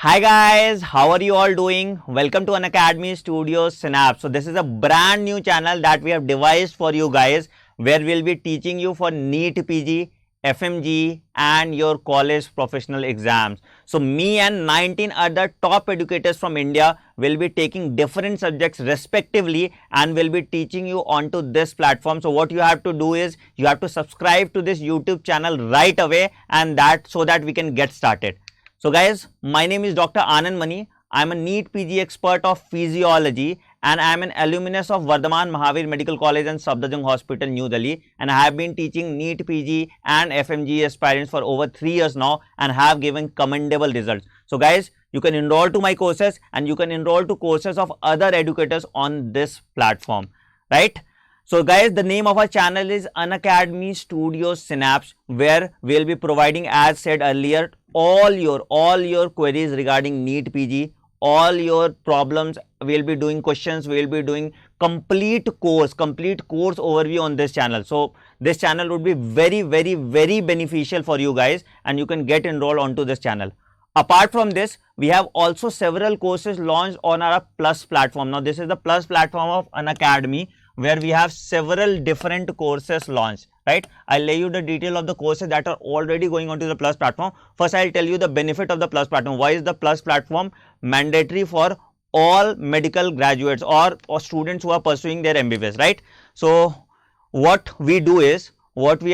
Hi guys, how are you all doing? Welcome to Unacademy Studio Synapse. So this is a brand new channel that we have devised for you guys where we'll be teaching you for NEET PG, FMG and your college professional exams. So me and 19 other top educators from India will be taking different subjects respectively and will be teaching you onto this platform. So what you have to do is you have to subscribe to this YouTube channel right away and that so that we can get started. So guys, my name is Dr. Anand Mani. I am a NEET PG expert of physiology and I am an alumnus of Vardhaman Mahavir Medical College and Safdarjung Hospital, New Delhi, and I have been teaching NEET PG and FMG aspirants for over 3 years now and have given commendable results. So guys, you can enroll to my courses and you can enroll to courses of other educators on this platform, right? So guys, the name of our channel is Unacademy Studio Synapse, where we'll be providing, as said earlier, all your queries regarding NEET PG, all your problems. We'll be doing questions, we'll be doing complete course overview on this channel. So this channel would be very beneficial for you guys and you can get enrolled onto this channel. Apart from this, we have also several courses launched on our Plus platform. Now this is the Plus platform of Unacademy, where we have several different courses launched, right? I'll lay you the detail of the courses that are already going onto the Plus platform. First, I'll tell you the benefit of the Plus platform. Why is the Plus platform mandatory for all medical graduates or students who are pursuing their MBBS, right? So what we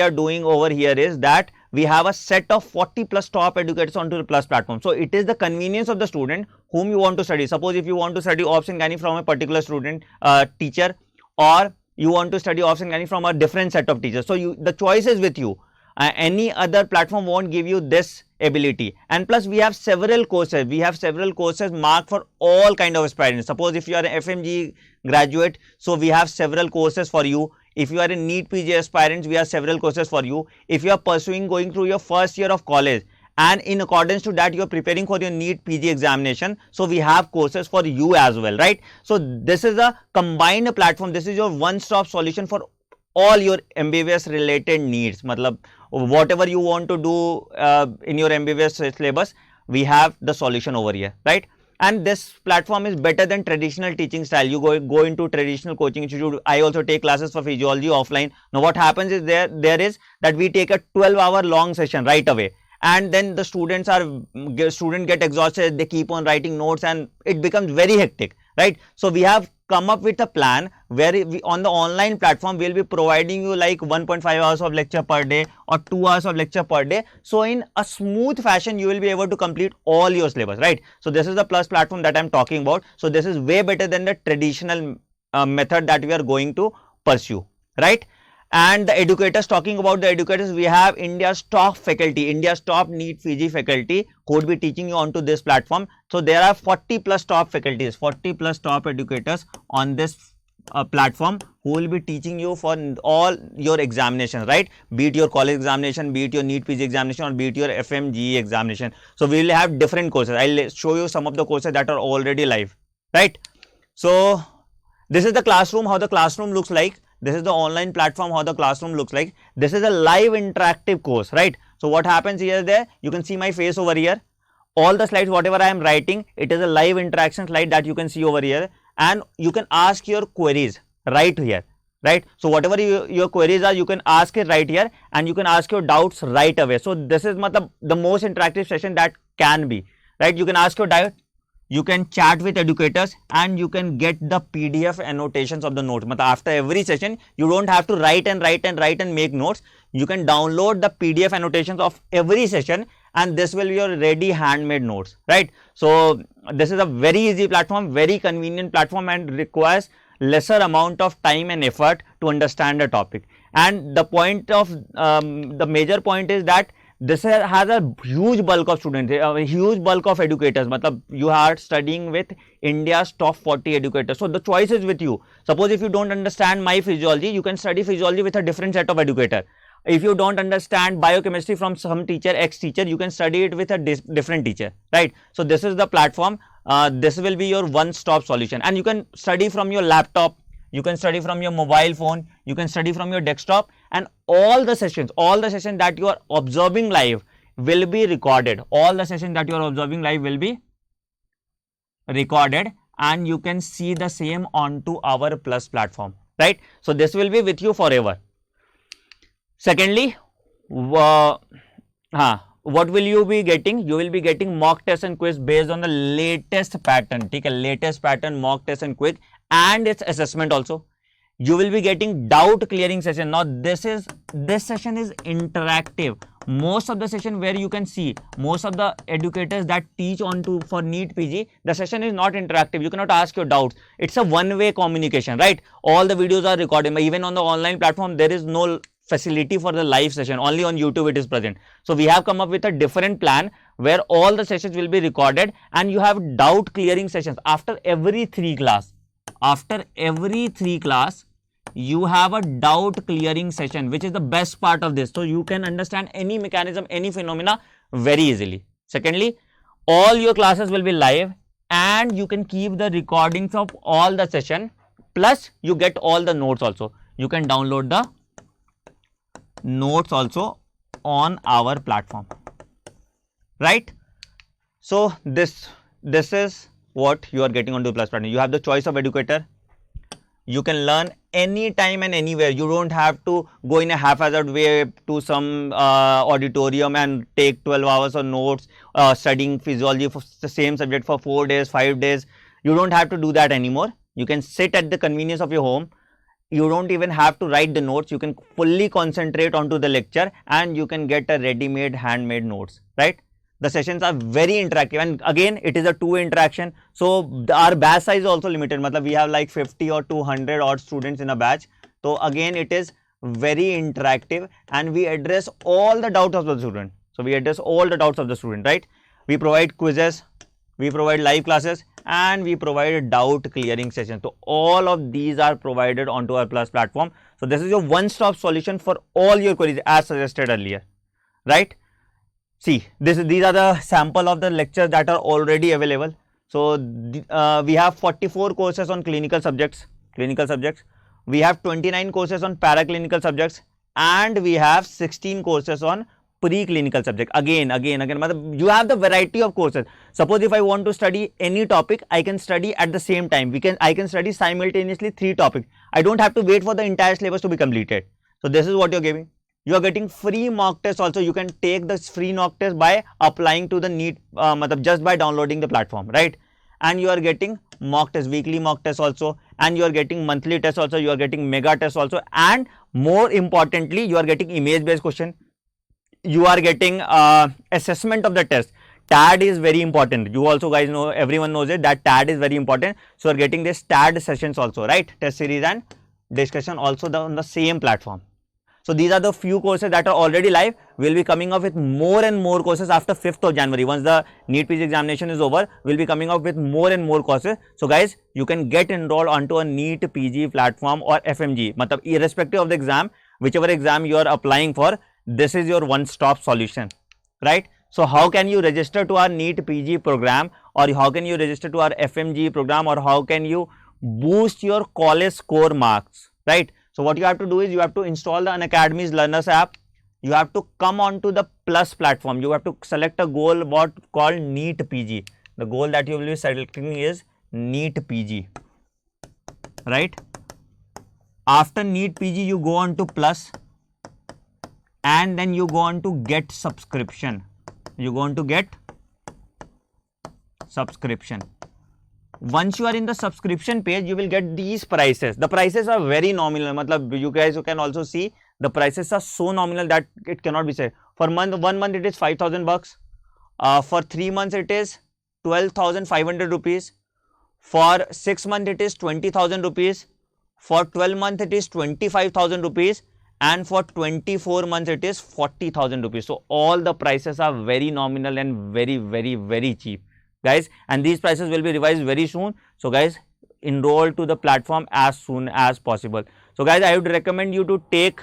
are doing over here is that we have a set of 40 plus top educators onto the Plus platform. So it is the convenience of the student whom you want to study. Suppose if you want to study Obs and Gynae from a particular student teacher, or you want to study Obs and Gynae from a different set of teachers. So the choice is with you. Any other platform won't give you this ability. And plus we have several courses. We have several courses marked for all kind of aspirants. Suppose if you are an FMG graduate, so we have several courses for you. If you are a NEET PG aspirant, we have several courses for you. If you are going through your first year of college, and in accordance to that you are preparing for your NEET PG examination, so we have courses for you as well, right? So this is a combined platform. This is your one-stop solution for all your MBBS related needs. Matlab, whatever you want to do in your MBBS syllabus, we have the solution over here, right? And this platform is better than traditional teaching style. You go into traditional coaching institute. I also take classes for physiology offline. Now what happens is there is that we take a 12-hour long session right away, and then the students get exhausted, they keep on writing notes and it becomes very hectic, right? So we have come up with a plan where we, on the online platform, we'll be providing you like 1.5 hours of lecture per day or 2 hours of lecture per day. So in a smooth fashion, you will be able to complete all your syllabus, right? So this is the Plus platform that I'm talking about. So this is way better than the traditional method that we are going to pursue, right? And the educators, talking about the educators, we have India's top faculty, India's top NEET PG faculty who would be teaching you onto this platform. So there are 40 plus top faculties, 40 plus top educators on this platform who will be teaching you for all your examinations, right? Be it your college examination, be it your NEET PG examination, or be it your FMGE examination. So we will have different courses. I'll show you some of the courses that are already live, right? So this is the classroom, how the classroom looks like. This is the online platform, how the classroom looks like. This is a live interactive course, right? So what happens here, you can see my face over here. All the slides, whatever I am writing, it is a live interaction slide that you can see over here, and you can ask your queries right here, right? So whatever your queries are, you can ask it right here, and you can ask your doubts right away. So this is the most interactive session that can be, right? You can ask your doubt. You can chat with educators and you can get the PDF annotations of the notes. After every session, you don't have to write and make notes. You can download the PDF annotations of every session and this will be your ready handmade notes, right? So this is a very easy platform, very convenient platform, and requires lesser amount of time and effort to understand the topic. And the major point is that this has a huge bulk of students, a huge bulk of educators. You are studying with India's top 40 educators. So the choice is with you. Suppose if you don't understand my physiology, you can study physiology with a different set of educator. If you don't understand biochemistry from some teacher, X teacher, you can study it with a different teacher, right? So this is the platform. This will be your one-stop solution, and you can study from your laptop. You can study from your mobile phone, you can study from your desktop, and all the sessions that you are observing live will be recorded. All the sessions that you are observing live will be recorded, and you can see the same onto our Plus platform, right? So this will be with you forever. Secondly, what will you be getting? You will be getting mock test and quiz based on the latest pattern. ठीक है, latest pattern, mock test and quiz, and its assessment also. You will be getting doubt clearing session. Now this session is interactive. Most of the session where you can see most of the educators that teach for NEET PG, the session is not interactive. You cannot ask your doubts. It's a one-way communication, right? All the videos are recorded. Even on the online platform, there is no facility for the live session. Only on YouTube it is present. So we have come up with a different plan where all the sessions will be recorded, and you have doubt clearing sessions after every 3 class. After every 3 class, you have a doubt clearing session, which is the best part of this. So you can understand any mechanism, any phenomena very easily. Secondly, all your classes will be live, and you can keep the recordings of all the session. Plus, you get all the notes also. You can download the notes also on our platform, right? So this is what you are getting onto Plus platform. You have the choice of educator. You can learn anytime and anywhere. You don't have to go in a haphazard way to some auditorium and take 12 hours of notes, studying physiology for the same subject for 4 days, 5 days. You don't have to do that anymore. You can sit at the convenience of your home. You don't even have to write the notes. You can fully concentrate onto the lecture, and you can get a ready-made, handmade notes, right? The sessions are very interactive, and again it is a 2 interaction. So our batch size is also limited. Matlab we have like 50 or 200 odd students in a batch. So again it is very interactive, and we address all the doubts of the student. So we address all the doubts of the student, right? We provide quizzes, we provide live classes, and we provide doubt clearing sessions. So all of these are provided onto our Plus platform. So this is your one-stop solution for all your queries as suggested earlier, right? See, these are the sample of the lectures that are already available. So we have 44 courses on clinical subjects. We have 29 courses on paraclinical subjects, and we have 16 courses on preclinical subject. Again, you have the variety of courses. Suppose if I want to study any topic, I can study at the same time. I can study simultaneously 3 topics. I don't have to wait for the entire syllabus to be completed. So this is what you're giving. You are getting free mock test also. You can take this free mock test by applying to the NEET, just by downloading the platform, right? And you are getting mock test, weekly mock test also, and you are getting monthly test also. You are getting mega test also, and more importantly, you are getting image based question. You are getting assessment of the test. TAD is very important. You also guys know, everyone knows it, that TAD is very important. So you are getting this TAD sessions also, right? Test series and discussion also on the same platform. So these are the few courses that are already live. We will be coming up with more and more courses after 5th of January. Once the NEET PG examination is over, we will be coming up with more and more courses. So guys, you can get enrolled onto a NEET PG platform or FMG. Matlab, irrespective of the exam, whichever exam you are applying for, this is your one-stop solution, right? So how can you register to our NEET PG program, or how can you register to our FMG program, or how can you boost your college score marks, right? So what you have to do is you have to install the Unacademy's Learners app. You have to come onto the Plus platform. You have to select a goal called NEET PG. The goal that you will be selecting is NEET PG, right? After NEET PG, you go on to Plus, and then you go on to get subscription. You go on to get subscription. Once you are in the subscription page, you will get these prices. The prices are very nominal. Matlab, you guys can also see the prices are so nominal that it cannot be said. For 1 month it is 5,000 bucks. For 3 months it is 12,500 rupees. For 6 months it is 20,000 rupees. For 12 months it is 25,000 rupees. And for 24 months it is 40,000 rupees. So all the prices are very nominal and very cheap, guys, and these prices will be revised very soon. So guys, enroll to the platform as soon as possible. So guys, I would recommend you to take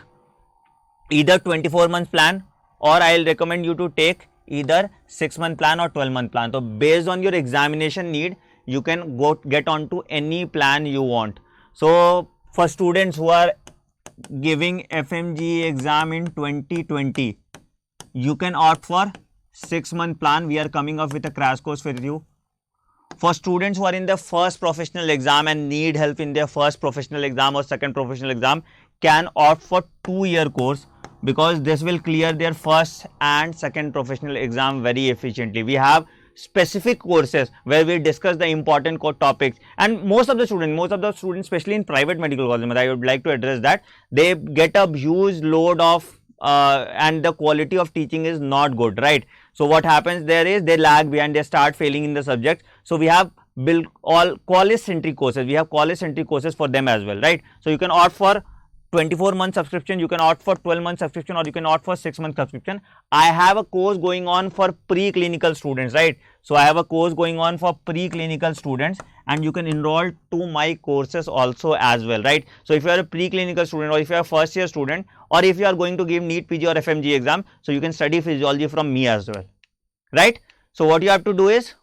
either 24-month plan, or I'll recommend you to take either 6-month plan or 12-month plan. So based on your examination need, you can get onto any plan you want. So for students who are giving FMG exam in 2020, you can opt for 6-month plan. We are coming up with a crash course for you. for students who are in their first professional exam and need help in their first professional exam or second professional exam can opt for 2-year course, because this will clear their first and second professional exam very efficiently. We have specific courses where we discuss the important core topics, and most of the students, especially in private medical colleges, I would like to address that, they get a huge load of and the quality of teaching is not good, right? So what happens there is they lag behind, they start failing in the subject. So we have built all college centric courses, we have college centric courses for them as well, right? So you can opt for 24-month subscription, you can opt for 12-month subscription, or you can opt for 6-month subscription. I have a course going on for pre-clinical students, right? So I have a course going on for pre-clinical students, and you can enroll to my courses also as well, right? So if you are a pre-clinical student, or if you are a first year student, or if you are going to give NEET PG or FMG exam, so you can study physiology from me as well, right? So what you have to do is,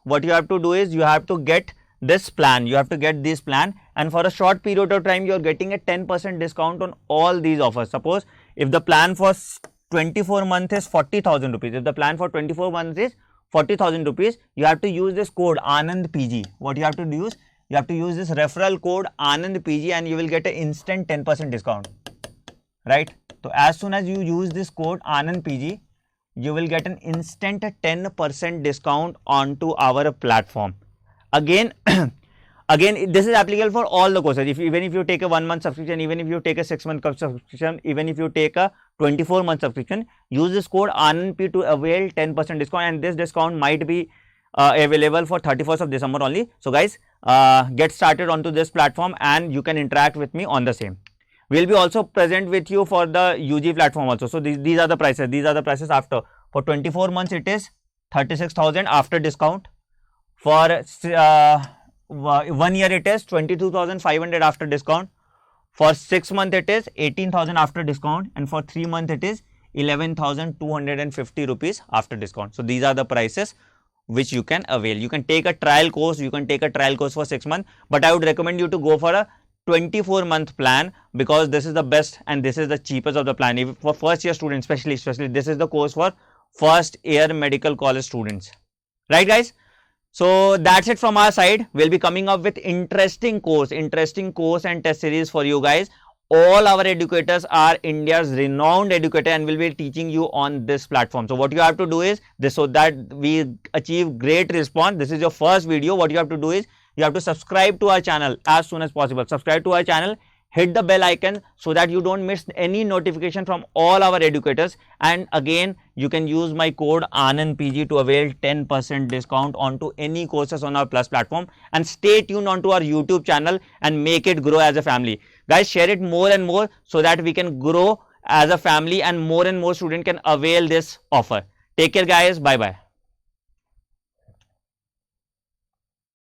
you have to get this plan, you have to get this plan, and for a short period of time you are getting a 10% discount on all these offers. Suppose if the plan for 24 months is 40,000 rupees, if the plan for 24 months is 40,000 rupees, you have to use this code Anand PG. What you have to do is, you have to use this referral code Anand PG, and you will get an instant 10% discount, right? So as soon as you use this code Anand PG, you will get an instant 10% discount onto our platform. Again, this is applicable for all the courses. Even if you take a 1-month subscription, even if you take a 6-month subscription, even if you take a 24-month subscription, use this code ANANDP to avail 10% discount, and this discount might be available for 31st of December only. So guys, get started onto this platform and you can interact with me on the same. We'll be also present with you for the UG platform also. So these are the prices. These are the prices after. For 24 months it is 36,000 after discount. For 1 year it is 22,500 after discount. For 6 months it is 18,000 after discount, and for 3 months it is 11,250 rupees after discount. So these are the prices which you can avail. You can take a trial course. You can take a trial course for 6 months, but I would recommend you to go for a 24-month plan, because this is the best and this is the cheapest of the plan. If for first year students, especially this is the course for first year medical college students, right guys? So that's it from our side. We'll be coming up with interesting course and test series for you guys. All our educators are India's renowned educator and will be teaching you on this platform. So what you have to do is this, so that we achieve great response. This is your first video. What you have to do is you have to subscribe to our channel as soon as possible. Subscribe to our channel, hit the bell icon so that you don't miss any notification from all our educators. And again, you can use my code ANANDPG to avail 10% discount onto any courses on our Plus platform. And stay tuned onto our YouTube channel and make it grow as a family. Guys, share it more and more so that we can grow as a family and more students can avail this offer. Take care guys. Bye bye.